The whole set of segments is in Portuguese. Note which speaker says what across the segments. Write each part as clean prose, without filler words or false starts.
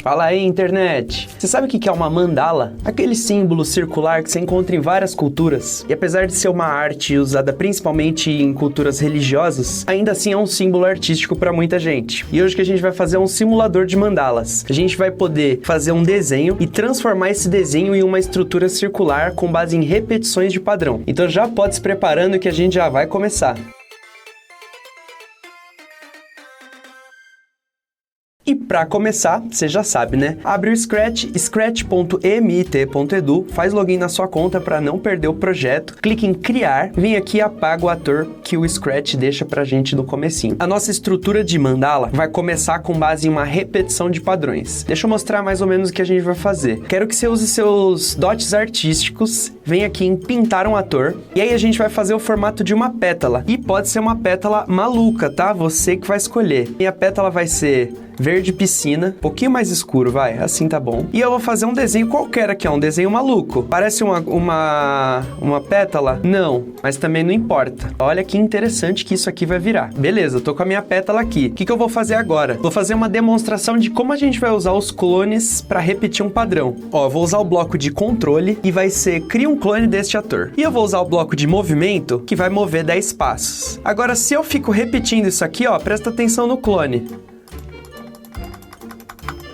Speaker 1: Fala aí, internet! Você sabe o que é uma mandala? Aquele símbolo circular que você encontra em várias culturas. E apesar de ser uma arte usada principalmente em culturas religiosas, ainda assim é um símbolo artístico para muita gente. E hoje que a gente vai fazer um simulador de mandalas. A gente vai poder fazer um desenho e transformar esse desenho em uma estrutura circular com base em repetições de padrão. Então já pode se preparando que a gente já vai começar. E para começar, você já sabe, né? Abre o Scratch, scratch.mit.edu, faz login na sua conta para não perder o projeto, clique em criar, vem aqui e apaga o ator que o Scratch deixa pra gente no comecinho. A nossa estrutura de mandala vai começar com base em uma repetição de padrões. Deixa eu mostrar mais ou menos o que a gente vai fazer. Quero que você use seus dotes artísticos, vem aqui em pintar um ator, e aí a gente vai fazer o formato de uma pétala. E pode ser uma pétala maluca, tá? Você que vai escolher. E a pétala vai ser verde piscina, um pouquinho mais escuro, vai, assim tá bom. E eu vou fazer um desenho qualquer aqui, ó, um desenho maluco. Parece uma pétala? Não, mas também não importa. Olha que interessante que isso aqui vai virar. Beleza, eu tô com a minha pétala aqui. O que eu vou fazer agora? Vou fazer uma demonstração de como a gente vai usar os clones para repetir um padrão. Ó, eu vou usar o bloco de controle e vai ser cria um clone deste ator. E eu vou usar o bloco de movimento que vai mover 10 passos. Agora, se eu fico repetindo isso aqui, ó, presta atenção no clone.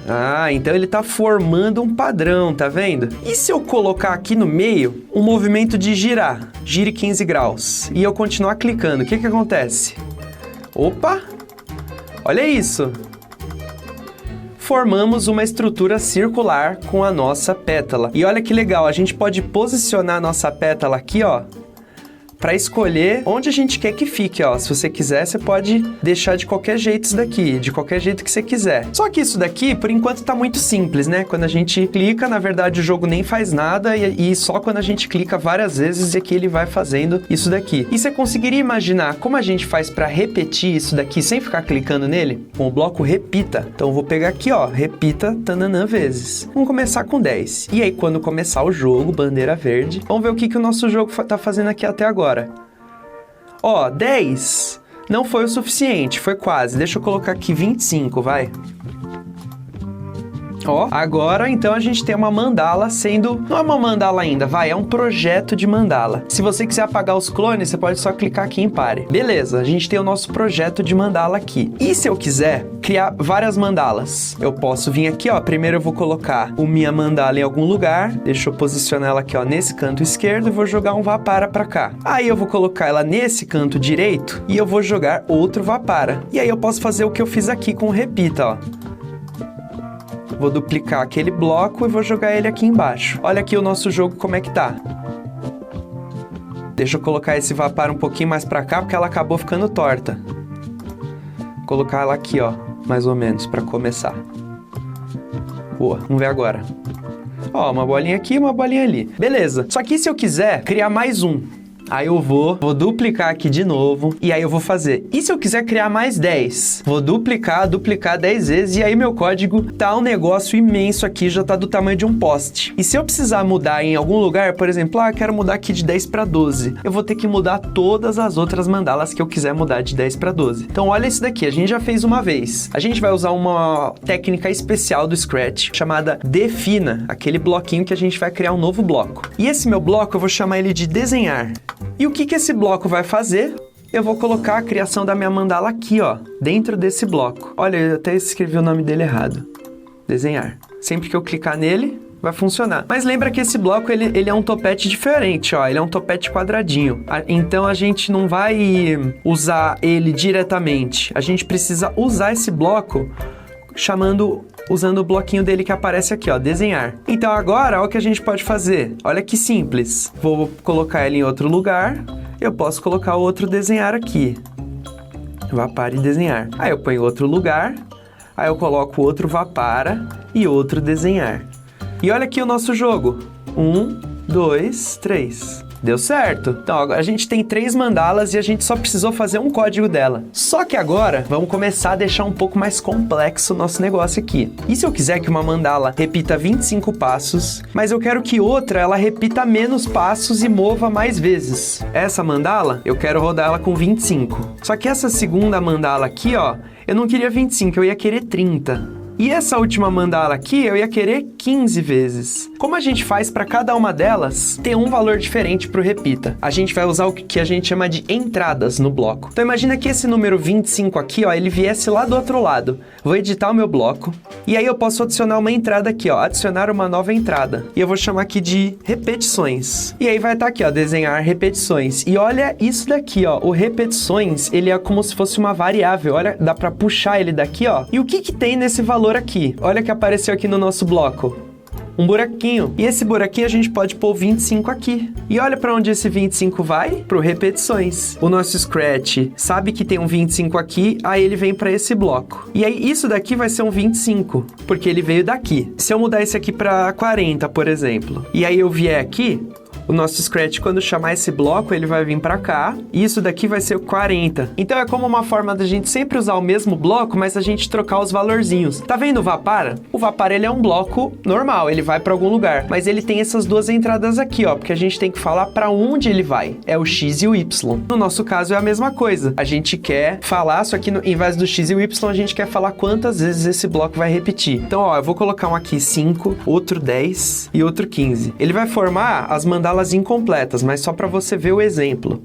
Speaker 1: Ah, então ele tá formando um padrão, tá vendo? E se eu colocar aqui no meio um movimento de girar, gire 15 graus, e eu continuar clicando, o que acontece? Opa! Olha isso! Formamos uma estrutura circular com a nossa pétala. E olha que legal, a gente pode posicionar a nossa pétala aqui, ó, para escolher onde a gente quer que fique, ó. Se você quiser, você pode deixar de qualquer jeito isso daqui, de qualquer jeito que você quiser. Só que isso daqui, por enquanto, tá muito simples, né? Quando a gente clica, na verdade, o jogo nem faz nada e só quando a gente clica várias vezes é que ele vai fazendo isso daqui. E você conseguiria imaginar como a gente faz para repetir isso daqui sem ficar clicando nele? Com o bloco repita. Então, eu vou pegar aqui, ó, repita tananã vezes. Vamos começar com 10. E aí, quando começar o jogo, bandeira verde, vamos ver o que o nosso jogo tá fazendo aqui até agora. Ó, 10 não foi o suficiente, foi quase. Deixa eu colocar aqui 25, vai. Ó, agora então a gente tem uma mandala sendo... Não é uma mandala ainda, vai, é um projeto de mandala. Se você quiser apagar os clones, você pode só clicar aqui em pare. Beleza, a gente tem o nosso projeto de mandala aqui. E se eu quiser criar várias mandalas? Eu posso vir aqui, ó, primeiro eu vou colocar a minha mandala em algum lugar. Deixa eu posicionar ela aqui, ó, nesse canto esquerdo e vou jogar um Vapara pra cá. Aí eu vou colocar ela nesse canto direito e eu vou jogar outro Vapara. E aí eu posso fazer o que eu fiz aqui com o repita, ó. Vou duplicar aquele bloco e vou jogar ele aqui embaixo. Olha aqui o nosso jogo como é que tá. Deixa eu colocar esse Vapara um pouquinho mais pra cá, porque ela acabou ficando torta. Vou colocar ela aqui, ó, mais ou menos, pra começar. Boa, vamos ver agora. Ó, uma bolinha aqui e uma bolinha ali. Beleza, só que se eu quiser criar mais um, aí eu vou duplicar aqui de novo, e aí eu vou fazer. E se eu quiser criar mais 10? Vou duplicar 10 vezes, e aí meu código tá um negócio imenso aqui, já tá do tamanho de um poste. E se eu precisar mudar em algum lugar, por exemplo, quero mudar aqui de 10 para 12, eu vou ter que mudar todas as outras mandalas que eu quiser mudar de 10 para 12. Então olha isso daqui, a gente já fez uma vez. A gente vai usar uma técnica especial do Scratch, chamada defina, aquele bloquinho que a gente vai criar um novo bloco. E esse meu bloco, eu vou chamar ele de desenhar. E o que esse bloco vai fazer? Eu vou colocar a criação da minha mandala aqui, ó, dentro desse bloco. Olha, eu até escrevi o nome dele errado. Desenhar. Sempre que eu clicar nele, vai funcionar. Mas lembra que esse bloco, ele é um topete diferente, ó. Ele é um topete quadradinho. Então, a gente não vai usar ele diretamente. A gente precisa usar esse bloco usando o bloquinho dele que aparece aqui, ó, desenhar. Então agora, olha o que a gente pode fazer. Olha que simples. Vou colocar ele em outro lugar. Eu posso colocar outro desenhar aqui. Vapara e desenhar. Aí eu ponho outro lugar. Aí eu coloco outro Vapara e outro desenhar. E olha aqui o nosso jogo. 1, 2, 3. Deu certo? Então, agora a gente tem 3 mandalas e a gente só precisou fazer um código dela. Só que agora, vamos começar a deixar um pouco mais complexo o nosso negócio aqui. E se eu quiser que uma mandala repita 25 passos, mas eu quero que outra, ela repita menos passos e mova mais vezes. Essa mandala, eu quero rodar ela com 25. Só que essa segunda mandala aqui, ó, eu não queria 25, eu ia querer 30. E essa última mandala aqui, eu ia querer 15 vezes. Como a gente faz para cada uma delas, ter um valor diferente para o repita. A gente vai usar o que a gente chama de entradas no bloco. Então imagina que esse número 25 aqui, ó, ele viesse lá do outro lado. Vou editar o meu bloco. E aí eu posso adicionar uma entrada aqui, ó. Adicionar uma nova entrada. E eu vou chamar aqui de repetições. E aí vai estar aqui, ó, desenhar repetições. E olha isso daqui, ó. O repetições, ele é como se fosse uma variável. Olha, dá para puxar ele daqui, ó. E o que tem nesse valor aqui? Olha que apareceu aqui no nosso bloco. Um buraquinho. E esse buraquinho a gente pode pôr 25 aqui. E olha para onde esse 25 vai? Para o repetições. O nosso Scratch sabe que tem um 25 aqui, aí ele vem para esse bloco. E aí isso daqui vai ser um 25, porque ele veio daqui. Se eu mudar esse aqui para 40, por exemplo, e aí eu vier aqui, o nosso Scratch, quando chamar esse bloco, ele vai vir pra cá, e isso daqui vai ser o 40. Então é como uma forma da gente sempre usar o mesmo bloco, mas a gente trocar os valorzinhos. Tá vendo o Vapara? O Vapara, ele é um bloco normal, ele vai pra algum lugar, mas ele tem essas duas entradas aqui, ó, porque a gente tem que falar pra onde ele vai. É o X e o Y. No nosso caso é a mesma coisa. A gente quer falar, só que em vez do X e o Y, a gente quer falar quantas vezes esse bloco vai repetir. Então, ó, eu vou colocar um aqui 5, outro 10 e outro 15. Ele vai formar as mandalas incompletas, mas só para você ver o exemplo.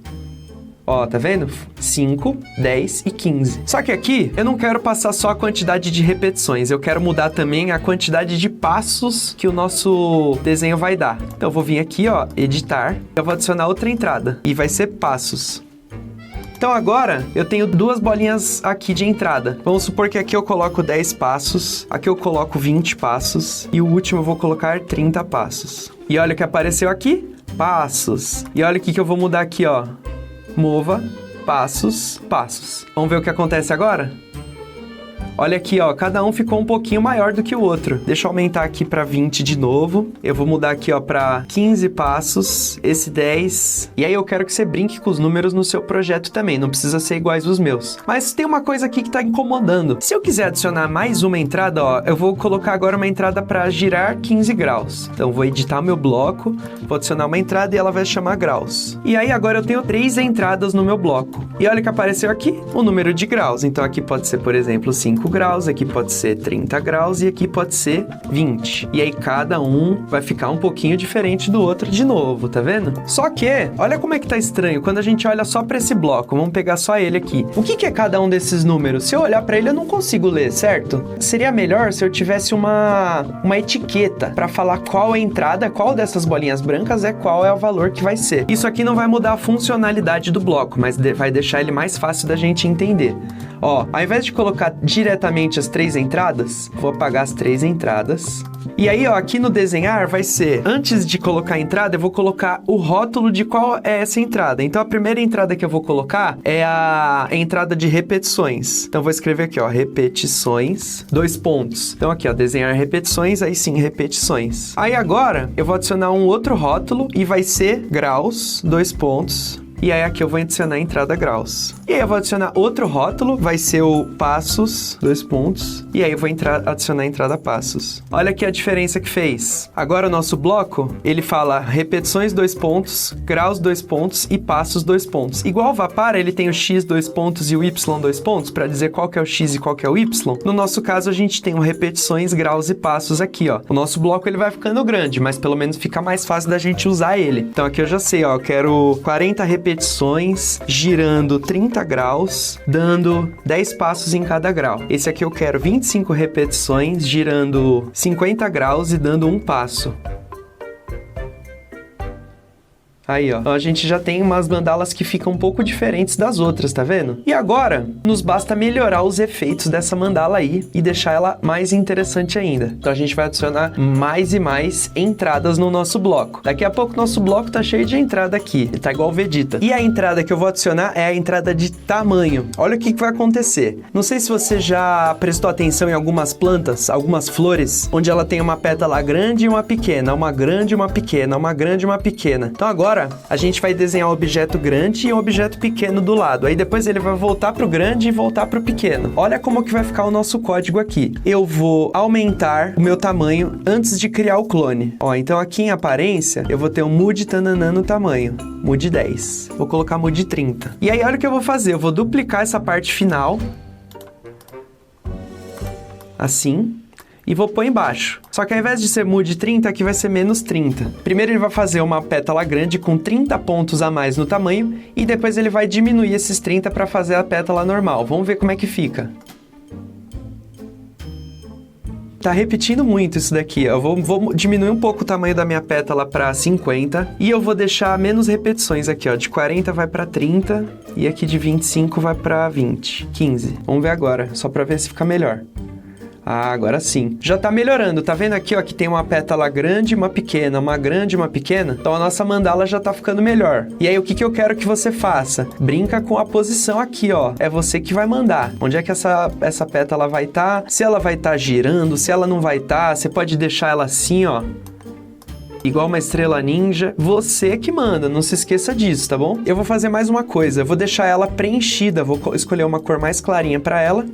Speaker 1: Ó, tá vendo? 5, 10 e 15. Só que aqui, eu não quero passar só a quantidade de repetições, eu quero mudar também a quantidade de passos que o nosso desenho vai dar. Então, eu vou vir aqui, ó, editar, eu vou adicionar outra entrada, e vai ser passos. Então agora, eu tenho duas bolinhas aqui de entrada. Vamos supor que aqui eu coloco 10 passos, aqui eu coloco 20 passos, e o último eu vou colocar 30 passos. E olha o que apareceu aqui, passos. E olha o que eu vou mudar aqui, ó. Mova, passos, passos. Vamos ver o que acontece agora? Olha aqui, ó, cada um ficou um pouquinho maior do que o outro. Deixa eu aumentar aqui para 20 de novo. Eu vou mudar aqui, ó, para 15 passos, esse 10. E aí eu quero que você brinque com os números no seu projeto também, não precisa ser iguais os meus. Mas tem uma coisa aqui que tá incomodando. Se eu quiser adicionar mais uma entrada, ó, eu vou colocar agora uma entrada para girar 15 graus. Então, vou editar meu bloco, vou adicionar uma entrada e ela vai chamar graus. E aí agora eu tenho 3 entradas no meu bloco. E olha o que apareceu aqui, o número de graus. Então, aqui pode ser, por exemplo, 5 graus, aqui pode ser 30 graus e aqui pode ser 20. E aí cada um vai ficar um pouquinho diferente do outro de novo, tá vendo? Só que, olha como é que tá estranho quando a gente olha só para esse bloco. Vamos pegar só ele aqui. O que é cada um desses números? Se eu olhar para ele, eu não consigo ler, certo? Seria melhor se eu tivesse uma etiqueta para falar qual é a entrada, qual dessas bolinhas brancas qual é o valor que vai ser. Isso aqui não vai mudar a funcionalidade do bloco, mas vai deixar ele mais fácil da gente entender. Ó, ao invés de colocar diretamente as 3 entradas, vou apagar as 3 entradas. E aí, ó, aqui no desenhar vai ser, antes de colocar a entrada, eu vou colocar o rótulo de qual é essa entrada. Então, a primeira entrada que eu vou colocar é a entrada de repetições. Então, vou escrever aqui, ó, repetições, 2 pontos. Então, aqui, ó, desenhar repetições, aí sim, repetições. Aí, agora, eu vou adicionar um outro rótulo e vai ser graus, 2 pontos. E aí aqui eu vou adicionar a entrada graus. E aí eu vou adicionar outro rótulo, vai ser o passos, 2 pontos. E aí eu vou adicionar a entrada passos. Olha aqui a diferença que fez. Agora o nosso bloco, ele fala repetições 2 pontos, graus 2 pontos e passos 2 pontos. Igual o Vapara, ele tem o X 2 pontos e o Y 2 pontos, para dizer qual que é o X e qual que é o Y. No nosso caso, a gente tem o repetições, graus e passos aqui, ó. O nosso bloco, ele vai ficando grande, mas pelo menos fica mais fácil da gente usar ele. Então aqui eu já sei, ó, eu quero 40 repetições girando 30 graus, dando 10 passos em cada grau. Esse aqui eu quero 25 repetições girando 50 graus e dando 1 passo. Aí, ó. Então, a gente já tem umas mandalas que ficam um pouco diferentes das outras, tá vendo? E agora, nos basta melhorar os efeitos dessa mandala aí e deixar ela mais interessante ainda. Então, a gente vai adicionar mais e mais entradas no nosso bloco. Daqui a pouco, nosso bloco tá cheio de entrada aqui. Ele tá igual o Vegeta. E a entrada que eu vou adicionar é a entrada de tamanho. Olha o que vai acontecer. Não sei se você já prestou atenção em algumas plantas, algumas flores, onde ela tem uma pétala grande e uma pequena, uma grande e uma pequena, uma grande e uma pequena. Então, agora, a gente vai desenhar um objeto grande e um objeto pequeno do lado. Aí depois ele vai voltar pro grande e voltar pro pequeno. Olha como que vai ficar o nosso código aqui. Eu vou aumentar o meu tamanho antes de criar o clone. Ó, então aqui em aparência, eu vou ter um mude tananã no tamanho. Mude 10. Vou colocar mude 30. E aí olha o que eu vou fazer. Eu vou duplicar essa parte final. assim, e vou pôr embaixo. Só que ao invés de ser mude 30, aqui vai ser menos 30. Primeiro ele vai fazer uma pétala grande com 30 pontos a mais no tamanho, e depois ele vai diminuir esses 30 para fazer a pétala normal. Vamos ver como é que fica. Tá repetindo muito isso daqui. Eu vou diminuir um pouco o tamanho da minha pétala para 50 e eu vou deixar menos repetições aqui, ó. De 40 vai para 30 e aqui de 25 vai para 20, 15. Vamos ver agora, só para ver se fica melhor. Ah, agora sim. Já tá melhorando, tá vendo aqui, ó, que tem uma pétala grande e uma pequena, uma grande e uma pequena? Então a nossa mandala já tá ficando melhor. E aí, o que eu quero que você faça? Brinca com a posição aqui, ó. É você que vai mandar. Onde é que essa pétala vai estar? Se ela vai estar girando, se ela não vai estar, você pode deixar ela assim, ó. Igual uma estrela ninja, você que manda, não se esqueça disso, tá bom? Eu vou fazer mais uma coisa, eu vou deixar ela preenchida, vou escolher uma cor mais clarinha pra ela.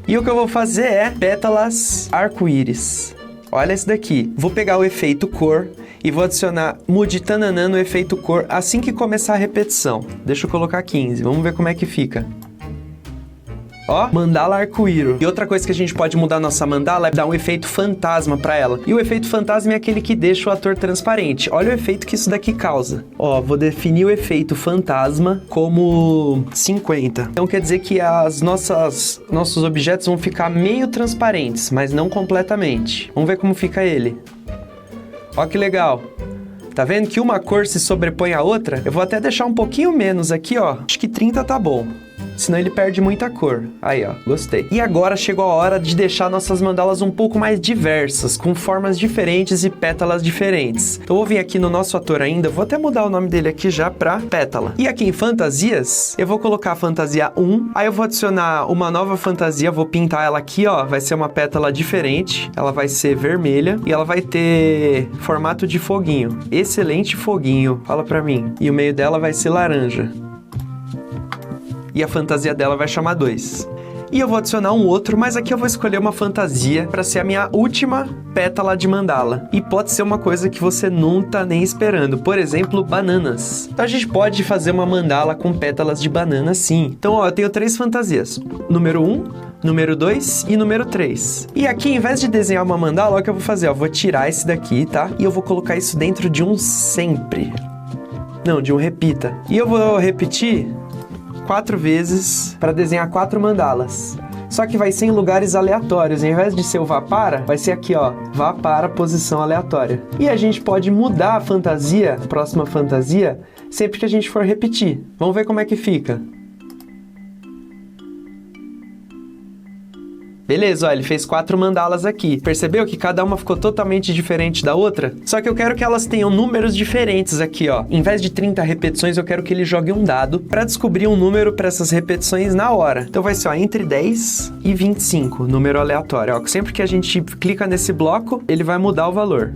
Speaker 1: E o que eu vou fazer é pétalas arco-íris. Olha esse daqui. Vou pegar o efeito cor e vou adicionar mude tananã no efeito cor assim que começar a repetição. Deixa eu colocar 15, vamos ver como é que fica. Ó, mandala arco-íris. E outra coisa que a gente pode mudar nossa mandala é dar um efeito fantasma pra ela. E o efeito fantasma é aquele que deixa o ator transparente. Olha o efeito que isso daqui causa. Ó, vou definir o efeito fantasma como 50. Então quer dizer que nossos objetos vão ficar meio transparentes, mas não completamente. Vamos ver como fica ele. Ó que legal. Tá vendo que uma cor se sobrepõe à outra? Eu vou até deixar um pouquinho menos aqui, ó. Acho que 30 tá bom. Senão ele perde muita cor. Aí, ó, gostei. E agora chegou a hora de deixar nossas mandalas um pouco mais diversas, com formas diferentes e pétalas diferentes. Então, eu vou vir aqui no nosso ator ainda, vou até mudar o nome dele aqui já pra pétala. E aqui em fantasias, eu vou colocar a fantasia 1, aí eu vou adicionar uma nova fantasia, vou pintar ela aqui, ó, vai ser uma pétala diferente, ela vai ser vermelha e ela vai ter formato de foguinho. Excelente foguinho, fala pra mim. E o meio dela vai ser laranja. E a fantasia dela vai chamar 2. E eu vou adicionar um outro, mas aqui eu vou escolher uma fantasia para ser a minha última pétala de mandala. E pode ser uma coisa que você não tá nem esperando. Por exemplo, bananas. Então a gente pode fazer uma mandala com pétalas de banana sim. Então, ó, eu tenho 3 fantasias. Número 1, número 2 e número 3. E aqui, em vez de desenhar uma mandala, olha o que eu vou fazer, ó. Vou tirar esse daqui, tá? E eu vou colocar isso dentro de um sempre. Não, de um repita. E eu vou repetir 4 vezes para desenhar 4 mandalas. Só que vai ser em lugares aleatórios. Ao invés de ser o vá para, vai ser aqui, ó. Vá para, posição aleatória. E a gente pode mudar a fantasia, a próxima fantasia, sempre que a gente for repetir. Vamos ver como é que fica. Beleza, ó, ele fez 4 mandalas aqui. Percebeu que cada uma ficou totalmente diferente da outra? Só que eu quero que elas tenham números diferentes aqui, ó. Em vez de 30 repetições, eu quero que ele jogue um dado para descobrir um número para essas repetições na hora. Então vai ser, ó, entre 10 e 25, número aleatório. Ó, sempre que a gente clica nesse bloco, ele vai mudar o valor.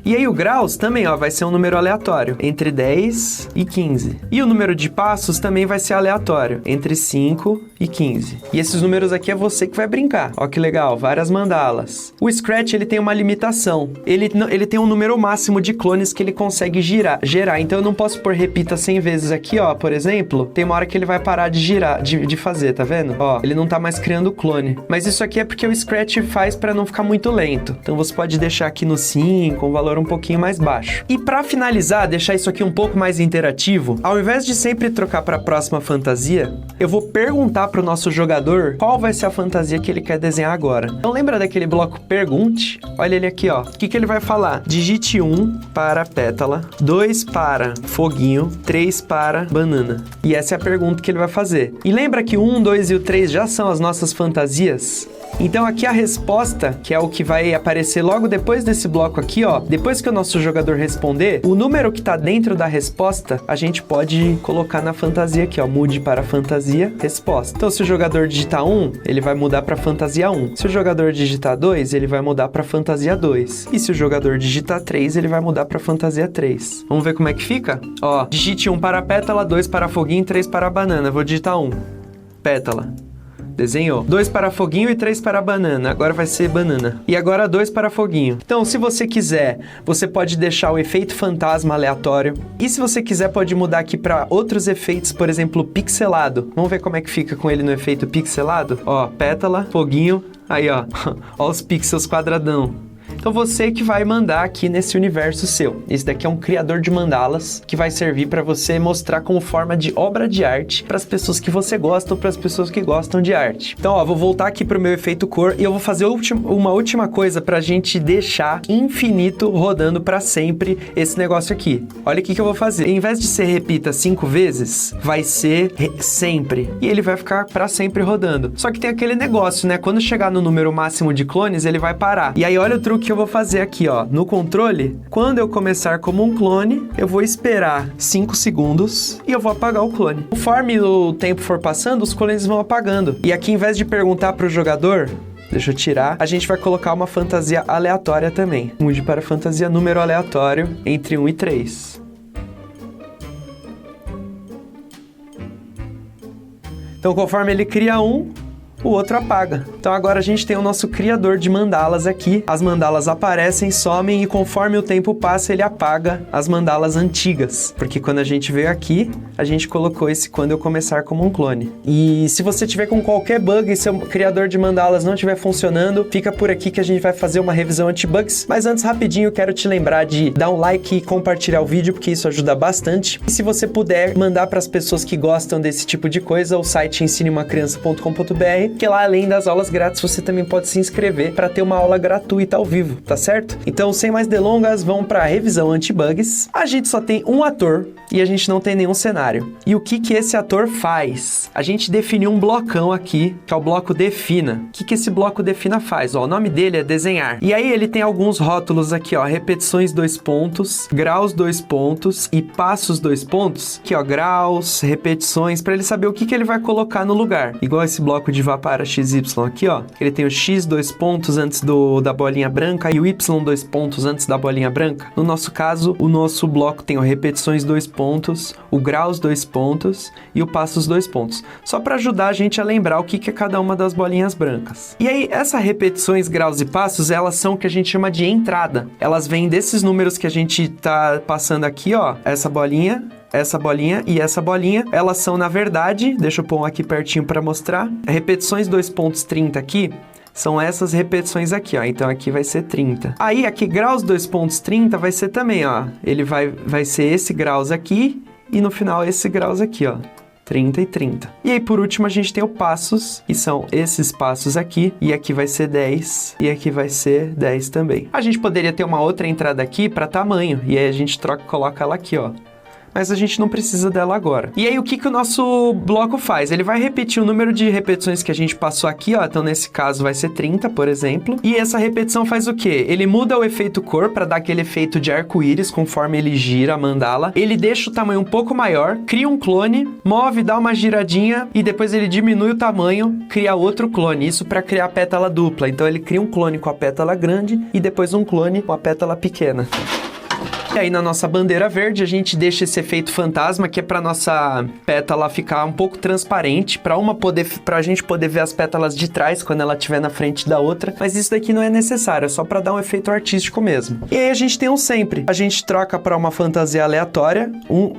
Speaker 1: E aí o graus também, ó, vai ser um número aleatório, entre 10 e 15. E o número de passos também vai ser aleatório, entre 5 e 15. E esses números aqui é você que vai brincar. Ó que legal, várias mandalas. O Scratch, ele tem uma limitação. Ele tem um número máximo de clones que ele consegue gerar. Então eu não posso pôr repita 100 vezes aqui, ó, por exemplo. Tem uma hora que ele vai parar de girar, de fazer, tá vendo? Ó, ele não tá mais criando clone. Mas isso aqui é porque o Scratch faz para não ficar muito lento. Então você pode deixar aqui no 5, um valor um pouquinho mais baixo. E para finalizar, deixar isso aqui um pouco mais interativo, ao invés de sempre trocar para a próxima fantasia, eu vou perguntar para o nosso jogador qual vai ser a fantasia que ele quer desenhar agora. Então lembra daquele bloco pergunte? Olha ele aqui, ó. O que ele vai falar? Digite 1 para pétala, 2 para foguinho, 3 para banana. E essa é a pergunta que ele vai fazer. E lembra que o 1, 2 e o 3 já são as nossas fantasias? Então aqui a resposta, que é o que vai aparecer logo depois desse bloco aqui, ó. Depois que o nosso jogador responder, o número que tá dentro da resposta, a gente pode colocar na fantasia aqui, ó. Mude para fantasia, resposta. Então se o jogador digitar 1, ele vai mudar para fantasia 1. Se o jogador digitar 2, ele vai mudar para fantasia 2. E se o jogador digitar 3, ele vai mudar para fantasia 3. Vamos ver como é que fica? Ó, digite 1 para pétala, 2 para foguinho, 3 para banana. Vou digitar 1. Pétala. Desenhou. 2 para foguinho e 3 para banana. Agora vai ser banana. E agora 2 para foguinho. Então, se você quiser, você pode deixar o efeito fantasma aleatório. E se você quiser, pode mudar aqui para outros efeitos, por exemplo, pixelado. Vamos ver como é que fica com ele no efeito pixelado? Ó, pétala, foguinho, Aí, ó. Ó os pixels quadradão. Então você que vai mandar aqui nesse universo seu. Esse daqui é um criador de mandalas que vai servir para você mostrar como forma de obra de arte para as pessoas que você gosta ou para as pessoas que gostam de arte. Então, ó, vou voltar aqui pro meu efeito cor e eu vou fazer uma última coisa pra gente deixar infinito rodando para sempre esse negócio aqui. Olha o que eu vou fazer. Em vez de ser repita 5 vezes, vai ser sempre. E ele vai ficar para sempre rodando. Só que tem aquele negócio, né? Quando chegar no número máximo de clones, ele vai parar. E aí, olha o truque que eu vou fazer aqui, ó. No controle, quando eu começar como um clone, eu vou esperar 5 segundos e eu vou apagar o clone. Conforme o tempo for passando, os clones vão apagando. E aqui, em vez de perguntar pro jogador, deixa eu tirar, a gente vai colocar uma fantasia aleatória também. Mude para fantasia número aleatório entre 1 e 3. Então, conforme ele cria um, o outro apaga. Então agora a gente tem o nosso criador de mandalas aqui. As mandalas aparecem, somem e conforme o tempo passa, ele apaga as mandalas antigas. Porque quando a gente veio aqui, a gente colocou esse quando eu começar como um clone. E se você tiver com qualquer bug e seu criador de mandalas não estiver funcionando, fica por aqui que a gente vai fazer uma revisão anti-bugs. Mas antes, rapidinho, eu quero te lembrar de dar um like e compartilhar o vídeo, porque isso ajuda bastante. E se você puder mandar para as pessoas que gostam desse tipo de coisa, o site ensineumacriança.com.br, que lá, além das aulas grátis, você também pode se inscrever para ter uma aula gratuita ao vivo, tá certo? Então, sem mais delongas, vamos para a revisão anti-bugs. A gente só tem um ator e a gente não tem nenhum cenário. E o que esse ator faz? A gente definiu um blocão aqui, que é o bloco defina. O que esse bloco defina faz? Ó, o nome dele é desenhar. E aí ele tem alguns rótulos aqui, ó, repetições 2 pontos, graus 2 pontos e passos 2 pontos. Aqui, ó, graus, repetições, para ele saber o que ele vai colocar no lugar. Igual esse bloco de para XY aqui, ó. Ele tem o X 2 pontos antes da bolinha branca e o Y 2 pontos antes da bolinha branca. No nosso caso, o nosso bloco tem o repetições 2 pontos, o graus 2 pontos e o passos 2 pontos. Só para ajudar a gente a lembrar o que é cada uma das bolinhas brancas. E aí, essas repetições, graus e passos, elas são o que a gente chama de entrada. Elas vêm desses números que a gente tá passando aqui, ó. Essa bolinha e essa bolinha, elas são, na verdade, deixa eu pôr um aqui pertinho para mostrar, repetições 2 pontos 30 aqui, são essas repetições aqui, ó. Então aqui vai ser 30. Aí aqui, graus 2 pontos 30 vai ser também, ó. Ele vai ser esse graus aqui e no final esse graus aqui, ó. 30 e 30. E aí, por último, a gente tem o passos, que são esses passos aqui, e aqui vai ser 10, e aqui vai ser 10 também. A gente poderia ter uma outra entrada aqui para tamanho, e aí a gente coloca ela aqui, ó. Mas a gente não precisa dela agora. E aí, o que o nosso bloco faz? Ele vai repetir o número de repetições que a gente passou aqui, ó. Então, nesse caso, vai ser 30, por exemplo. E essa repetição faz o quê? Ele muda o efeito cor para dar aquele efeito de arco-íris conforme ele gira a mandala. Ele deixa o tamanho um pouco maior, cria um clone, move, dá uma giradinha e depois ele diminui o tamanho, cria outro clone. Isso para criar a pétala dupla. Então, ele cria um clone com a pétala grande e depois um clone com a pétala pequena. E aí, na nossa bandeira verde, a gente deixa esse efeito fantasma, que é para nossa pétala ficar um pouco transparente, pra gente poder ver as pétalas de trás quando ela estiver na frente da outra. Mas isso daqui não é necessário, é só para dar um efeito artístico mesmo. E aí, a gente tem um sempre. A gente troca para uma fantasia aleatória,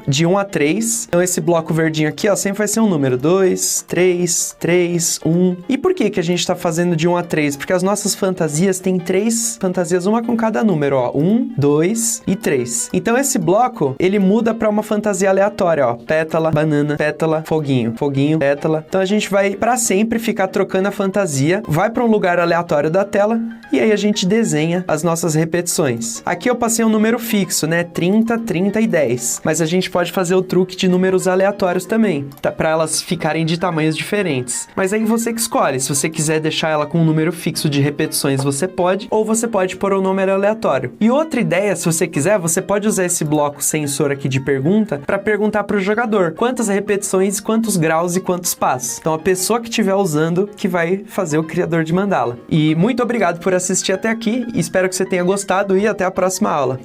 Speaker 1: de 1 a 3. Então, esse bloco verdinho aqui, ó, sempre vai ser um número. 2, 3, 3, 1. E por que a gente tá fazendo de 1 a 3? Porque as nossas fantasias têm 3 fantasias, uma com cada número, ó. 1, 2 e 3. Então esse bloco, ele muda para uma fantasia aleatória, ó. Pétala, banana, pétala, foguinho, foguinho, pétala. Então a gente vai para sempre ficar trocando a fantasia, vai para um lugar aleatório da tela e aí a gente desenha as nossas repetições. Aqui eu passei um número fixo, né? 30, 30 e 10. Mas a gente pode fazer o truque de números aleatórios também, tá? Para elas ficarem de tamanhos diferentes. Mas aí você que escolhe. Se você quiser deixar ela com um número fixo de repetições, você pode, ou você pode pôr um número aleatório. E outra ideia, se você quiser, você pode usar esse bloco sensor aqui de pergunta para perguntar para o jogador quantas repetições, quantos graus e quantos passos. Então, a pessoa que estiver usando que vai fazer o criador de mandala. E muito obrigado por assistir até aqui. Espero que você tenha gostado e até a próxima aula.